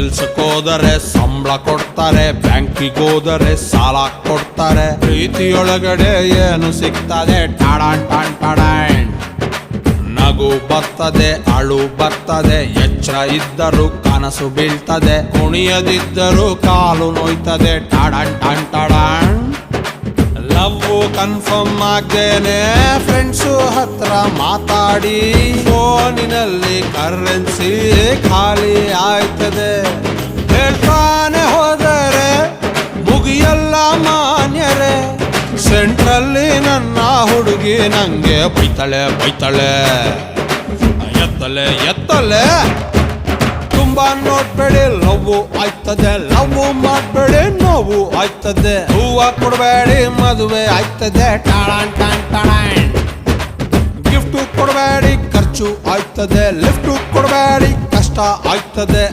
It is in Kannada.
ಕೆಲ್ಸಕ್ಕೋದರೆ ಸಂಬಳ ಕೊಡ್ತಾರೆ, ಬ್ಯಾಂಕಿಗೆ ಹೋದರೆ ಸಾಲ ಕೊಡ್ತಾರೆ. ಪ್ರೀತಿಯೊಳಗಡೆ ಏನು ಸಿಗ್ತದೆ? ಟಾಡಾನ್ ಟಾನ್ ಟಾಡಾನ್. ನಗು ಬರ್ತದೆ, ಅಳು ಬರ್ತದೆ, ಎಚ್ಚರ ಇದ್ದರೂ ಕನಸು ಬೀಳ್ತದೆ, ಕುಣಿಯದಿದ್ದರೂ ಕಾಲು ನೋಯ್ತದೆ. ಟಾಡಾನ್ ಟಾನ್ ಟಾಡಾನ್. ಲವ್ ಕನ್ಫರ್ಮ್ ಆಗ್ದೇನೆ ಫ್ರೆಂಡ್ಸು ಹತ್ರ ಮಾತಾಡಿ ಫೋನಿನಲ್ಲಿ ಕರೆನ್ಸಿ ಖಾಲಿ ಆಯ್ತದೆ. ಹೇಳ್ತಾನೆ ಹೋದರೆ ಮುಗಿಯಲ್ಲ ಮಾನ್ಯರೇ, ಸೆಂಟ್ರಲ್ಲಿ ನನ್ನ ಹುಡುಗಿ ನಂಗೆ ಬೈತಳೆ ಬೈತಳೆ. ಎತ್ತಲೆ ಎತ್ತಲೆ. ತುಂಬಾ ನೋಡ್ಬೇಡಿ, ಲವ್ ಆಯ್ತದೆ. ಲವ್ ಮಾಡ್ಬೇಡಿ, ನೋವು ಆಯ್ತದೆ. ಹೂವ ಕೊಡಬೇಡಿ, ಮದುವೆ ಆಯ್ತದೆ. ಟಾಳಾನ್ ಟಾನ್ ಟಾಳಾನ್. ಗಿಫ್ಟ್ ಕೊಡಬೇಡಿ, ಖರ್ಚು ಆಯ್ತದೆ. ಲಿಫ್ಟ್ ಕೊಡಬೇಡಿ, ಕಷ್ಟ ಆಯ್ತದೆ.